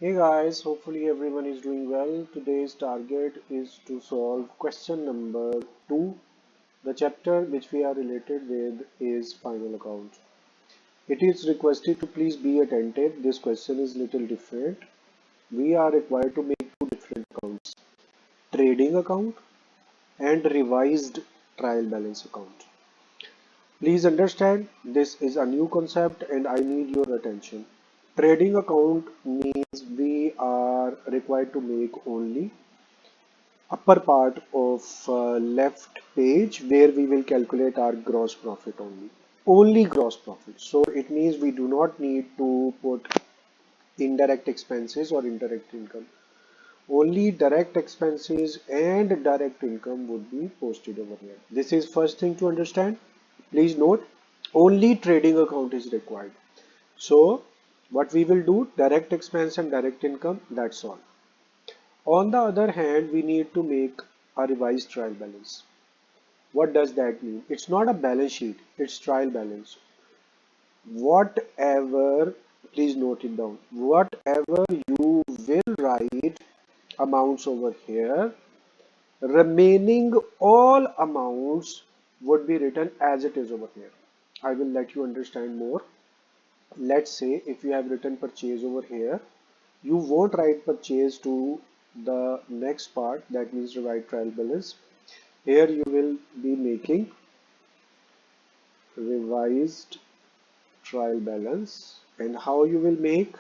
Hey guys, hopefully everyone is doing well. Today's target is to solve question number 2. The chapter which we are related with is final account. It is requested to please be attentive. This question is little different. We are required to make two different accounts. Trading account and revised trial balance account. Please understand this is a new concept and I need your attention. Trading account means we are required to make only upper part of left page where we will calculate our gross profit only gross profit. So it means we do not need to put indirect expenses or indirect income. Only direct expenses and direct income would be posted over here. This is first thing to understand. Please note, only trading account is required. So what we will do, direct expense and direct income, that's all. On the other hand, we need to make a revised trial balance. What does that mean? It's not a balance sheet, it's trial balance. Whatever, please note it down, whatever you will write amounts over here, remaining all amounts would be written as it is over here. I will let you understand more. Let's say if you have written purchase over here, you won't write purchase to the next part, that means to write trial balance. Here you will be making revised trial balance, and how you will make,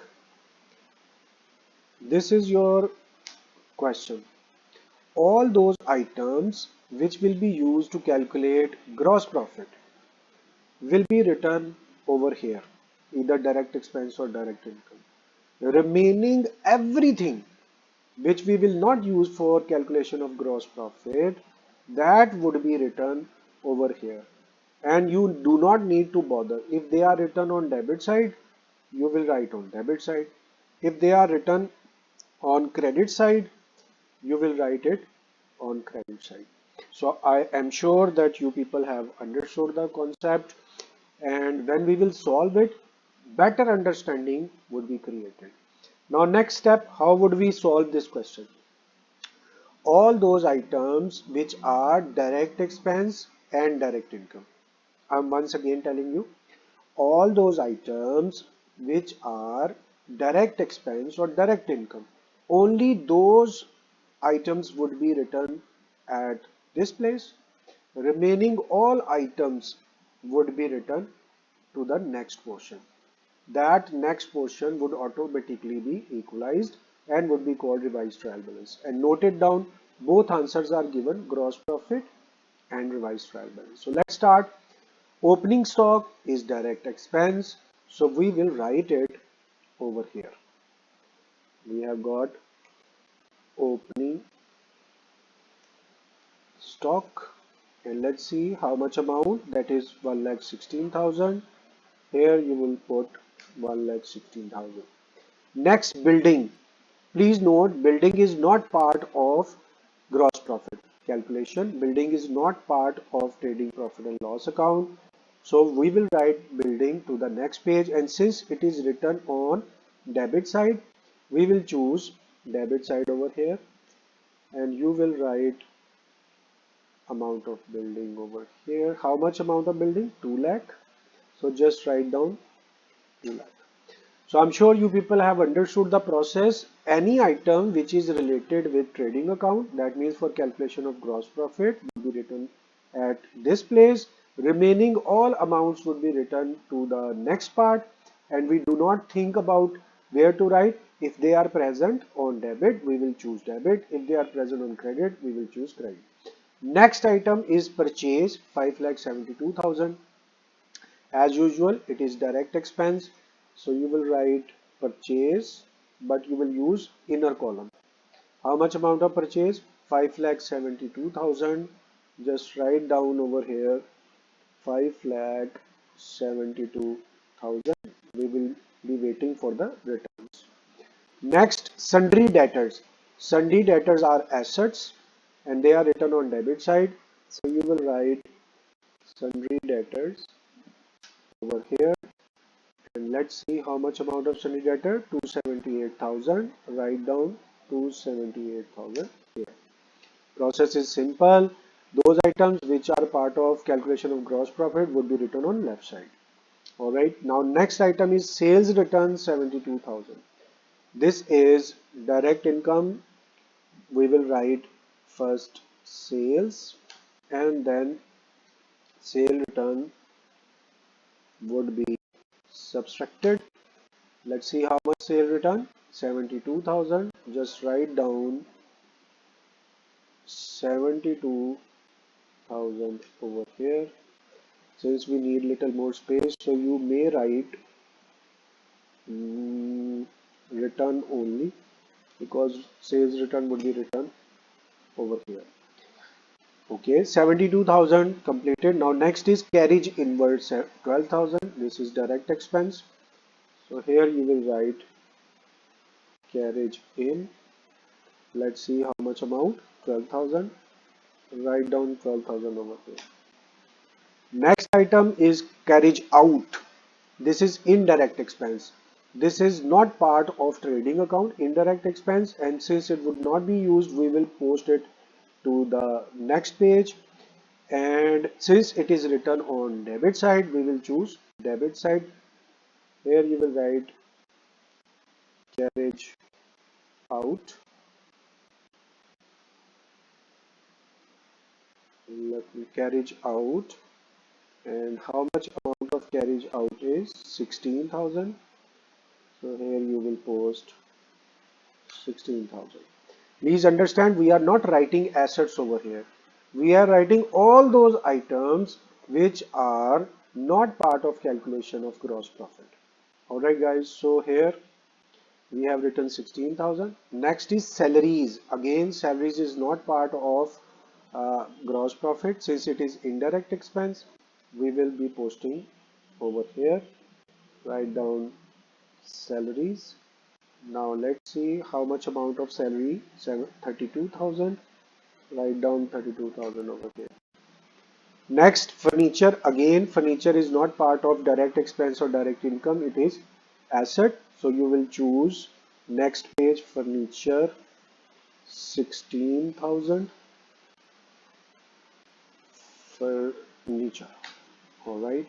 this is your question. All those items which will be used to calculate gross profit will be written over here, either direct expense or direct income. Remaining everything which we will not use for calculation of gross profit, that would be written over here. And you do not need to bother. If they are written on debit side, you will write on debit side. If they are written on credit side, you will write it on credit side. So I am sure that you people have understood the concept, and when we will solve it, better understanding would be created. Now next step, how would we solve this question? All those items which are direct expense and direct income. I'm once again telling you, all those items which are direct expense or direct income, only those items would be written at this place. Remaining all items would be written to the next portion. That next portion would automatically be equalized and would be called revised trial balance. And note it down, both answers are given, gross profit and revised trial balance. So let's start. Opening stock is direct expense, so we will write it over here. We have got opening stock, and let's see how much amount, that is 1,16,000. Here you will put 1,16,000. Next, building. Please note, building is not part of gross profit calculation. Building is not part of trading profit and loss account. So we will write building to the next page, and since it is written on debit side, we will choose debit side over here, and you will write amount of building over here. How much amount of building? 2 lakh. So just write down 2 lakh. So I'm sure you people have understood the process. Any item which is related with trading account, that means for calculation of gross profit, will be written at this place. Remaining all amounts would be written to the next part, and we do not think about where to write. If they are present on debit, we will choose debit. If they are present on credit, we will choose credit. Next item is purchase, 5,72,000. As usual, it is direct expense. So you will write purchase, but you will use inner column. How much amount of purchase? 5,72,000. Just write down over here 5,72,000. We will be waiting for the returns. Next, sundry debtors. Sundry debtors are assets and they are written on debit side. So you will write sundry debtors over here, And let's see how much amount of sundry debtor, 278,000. Write down 278,000 here. Process is simple. Those items which are part of calculation of gross profit would be written on left side. Alright, now next item is sales return 72,000. This is direct income. We will write first sales and then sale return would be subtracted. Let's see how much sale return, 72,000. Just write down 72,000 over here. Since we need little more space, so you may write return only, because sales return would be written over here. Okay, 72,000 completed. Now next is carriage inward 12,000. This is direct expense. So here you will write carriage in. Let's see how much amount, 12,000. Write down 12,000 over here. Next item is carriage out. This is indirect expense. This is not part of trading account, indirect expense, and since it would not be used, we will post it to the next page. And since it is written on debit side, we will choose debit side. Here you will write carriage out. Let me carriage out. And how much amount of carriage out is 16,000. So here you will post 16,000. Please understand, we are not writing assets over here. We are writing all those items which are not part of calculation of gross profit. Alright guys, so here we have written 16,000. Next is salaries. Again, salaries is not part of gross profit since it is indirect expense. We will be posting over here. Write down salaries. Now let's see how much amount of salary, 32,000. Write down 32,000 over here. Next, furniture. Again, furniture is not part of direct expense or direct income. It is asset. So you will choose next page, furniture, 16,000. Furniture. All right.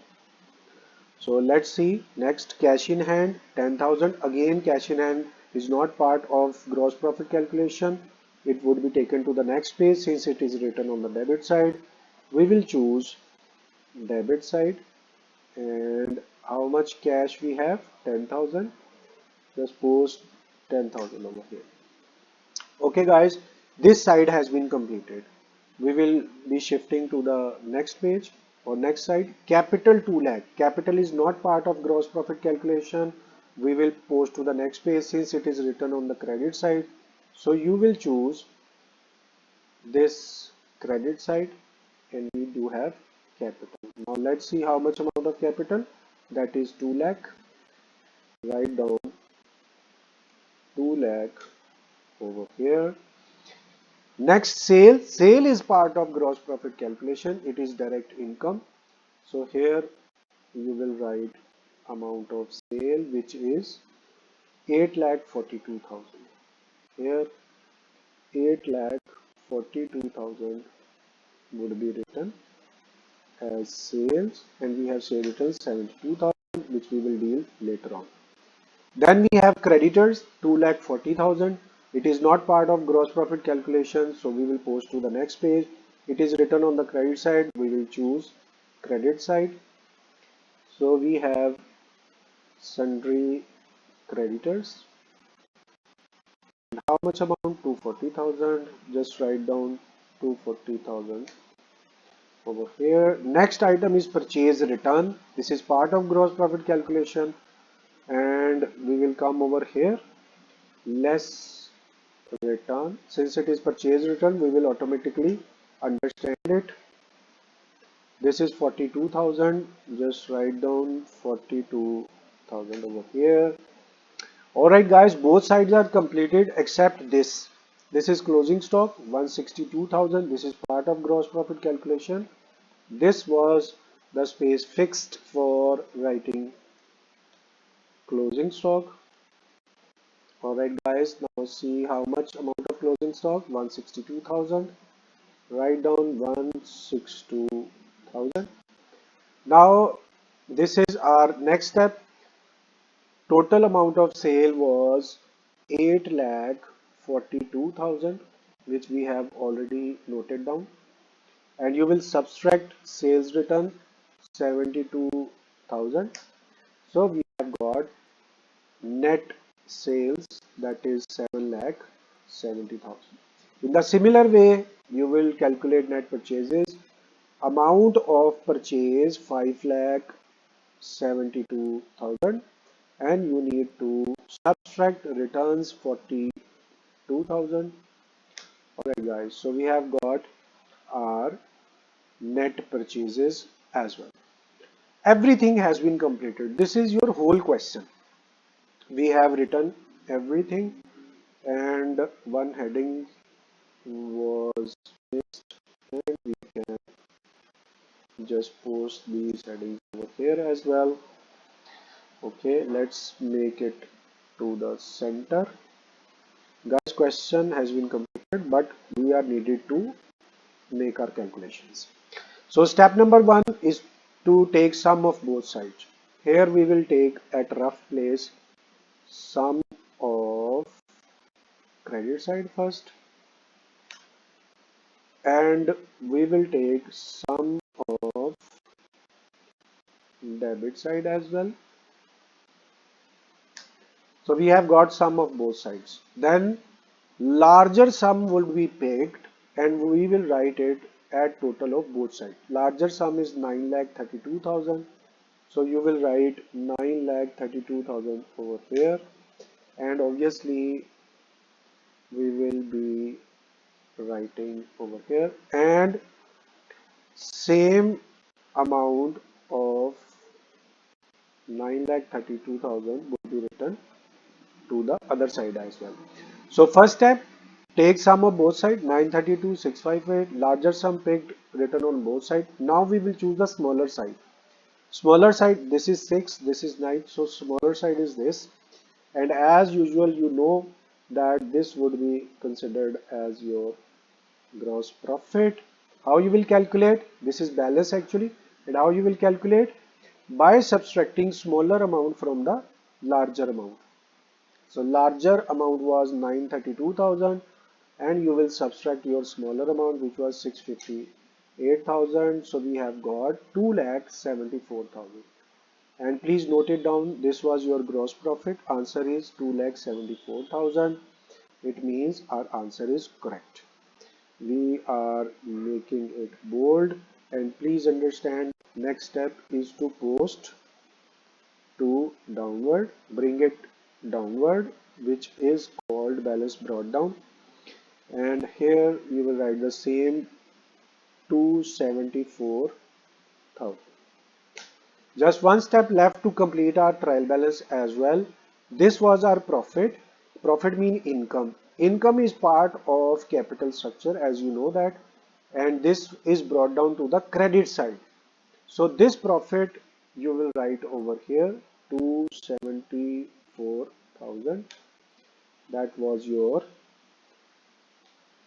So let's see. Next, cash in hand, 10,000. Again, cash in hand is not part of gross profit calculation. It would be taken to the next page since it is written on the debit side. We will choose debit side. And how much cash we have? 10,000. Just post 10,000 over here. Okay guys, this side has been completed. We will be shifting to the next page or next side. Capital 2 lakh. Capital is not part of gross profit calculation. We will post to the next page since it is written on the credit side. So you will choose this credit side and we do have capital. Now let's see how much amount of capital, that is 2 lakh. Write down 2 lakh over here. Next, sale. Sale is part of gross profit calculation. It is direct income. So here you will write amount of sale which is 8,42,000. Here 8,42,000 would be written as sales, and we have sale return 72,000 which we will deal later on. Then we have creditors 2,40,000. It is not part of gross profit calculation, so we will post to the next page. It is written on the credit side. We will choose credit side. So we have sundry creditors. And how much amount? 240,000. Just write down 240,000 over here. Next item is purchase return. This is part of gross profit calculation, and we will come over here. Less return. Since it is purchase return, we will automatically understand it. This is 42,000. Just write down 42,000 over here. Alright guys, both sides are completed except this. This is closing stock 162,000. This is part of gross profit calculation. This was the space fixed for writing closing stock. Alright guys, now see how much amount of closing stock, 162,000. Write down 162,000. Now this is our next step. Total amount of sale was 8 lakh 42,000, which we have already noted down, and you will subtract sales return 72,000. So we have got net sales, that is 7 lakh 70,000. In the similar way, you will calculate net purchases. Amount of purchase 5 lakh 72,000, and you need to subtract returns 42,000. Alright guys, so we have got our net purchases as well. Everything has been completed. This is your whole question. We have written everything, and one heading was missed, and we can just post these headings over here as well. Okay, let's make it to the center. Guys, question has been completed, but we are needed to make our calculations. So step number one is to take sum of both sides. Here we will take at rough place sum of credit side first, and we will take sum of debit side as well. So we have got sum of both sides. Then larger sum would be picked, and we will write it at total of both sides. Larger sum is 9,32,000. So you will write 9,32,000 over here, and obviously we will be writing over here, and same amount of 9,32,000 would be written to the other side as well. So first step, take sum of both sides, 932,658, larger sum picked, written on both sides. Now we will choose the smaller side. Smaller side, this is 6, this is 9, so smaller side is this. And as usual, you know that this would be considered as your gross profit. How you will calculate? This is balance actually. And how you will calculate? By subtracting smaller amount from the larger amount. So larger amount was 932,000, and you will subtract your smaller amount, which was 658,000. So we have got 2,74,000. And please note it down. This was your gross profit. Answer is 2,74,000. It means our answer is correct. We are making it bold, and please understand, next step is to post to downward, bring it downward, which is called balance brought down. And here you will write the same 274,000. Just one step left to complete our trial balance as well. This was our profit. Profit means income. Income is part of capital structure, as you know that, and this is brought down to the credit side. So this profit you will write over here 274,000. That was your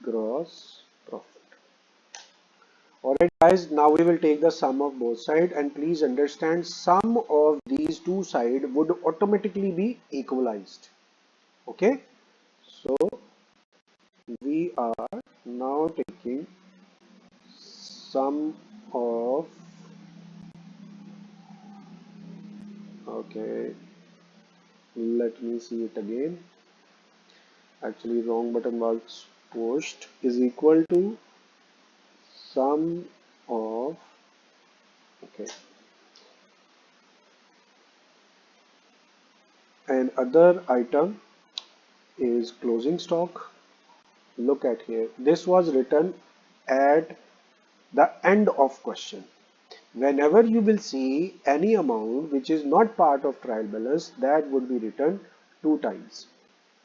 gross profit. Alright guys, now we will take the sum of both sides, and please understand, sum of these two sides would automatically be equalized. Okay, so we are now taking sum of, okay, let me see it again. Actually wrong button was pushed, is equal to sum of, okay, and other item is closing stock. Look at here, this was written at the end of question. Whenever you will see any amount which is not part of trial balance, that would be written two times.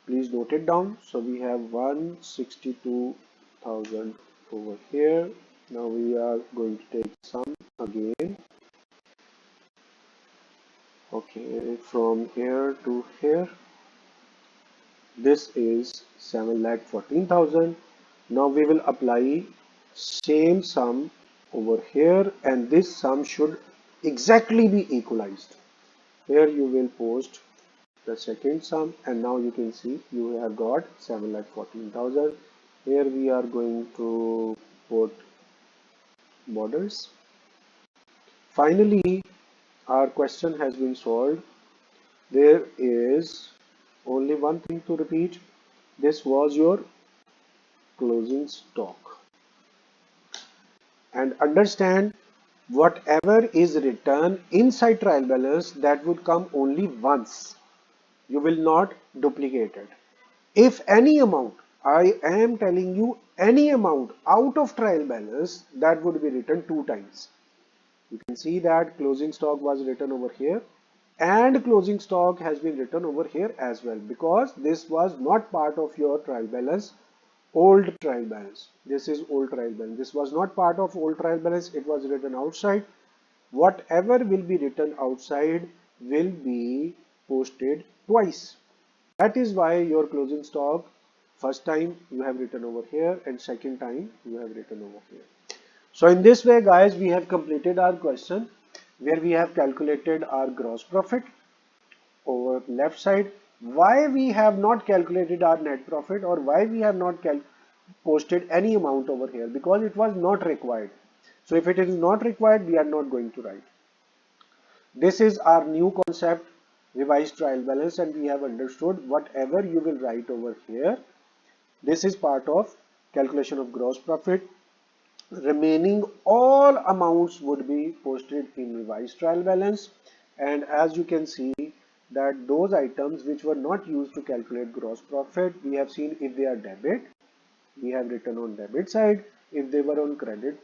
Please note it down. So we have 162,000 over here. Now we are going to take sum again. Okay, from here to here, this is 7,14,000. Now we will apply same sum over here, and this sum should exactly be equalized. Here you will post the second sum, and now you can see you have got 7,14,000. Here we are going to put borders. Finally, our question has been solved. There is only one thing to repeat. This was your closing stock. And understand, whatever is written inside trial balance, that would come only once. You will not duplicate it. If any amount, I am telling you any amount out of trial balance, that would be written two times. You can see that closing stock was written over here and closing stock has been written over here as well, because this was not part of your trial balance, old trial balance. This is old trial balance. This was not part of old trial balance. It was written outside. Whatever will be written outside will be posted twice. That is why your closing stock, first time you have written over here and second time you have written over here. So in this way, guys, we have completed our question where we have calculated our gross profit over left side. Why we have not calculated our net profit, or why we have not posted any amount over here? Because it was not required. So if it is not required, we are not going to write. This is our new concept, revised trial balance, and we have understood whatever you will write over here. This is part of calculation of gross profit. Remaining all amounts would be posted in revised trial balance, and as you can see that those items which were not used to calculate gross profit, we have seen if they are debit, we have written on debit side. If they were on credit,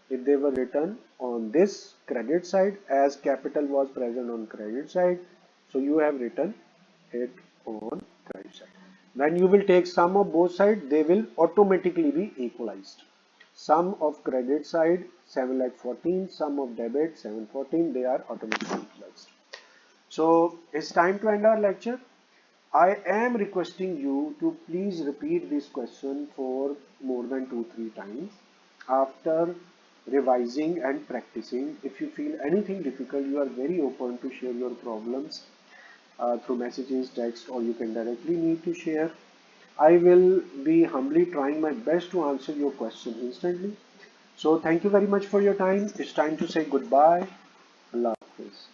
if they were written on this credit side, as capital was present on credit side, so you have written it on credit side. When you will take sum of both sides, they will automatically be equalized. Sum of credit side 7,14,000, sum of debit 714, they are automatically equalized. So it's time to end our lecture. I am requesting you to please repeat this question for more than 2-3 times after revising and practicing. If you feel anything difficult, you are very open to share your problems through messages, text, or you can directly need to share. I will be humbly trying my best to answer your question instantly. So thank you very much for your time. It's time to say goodbye. Allah Hafiz.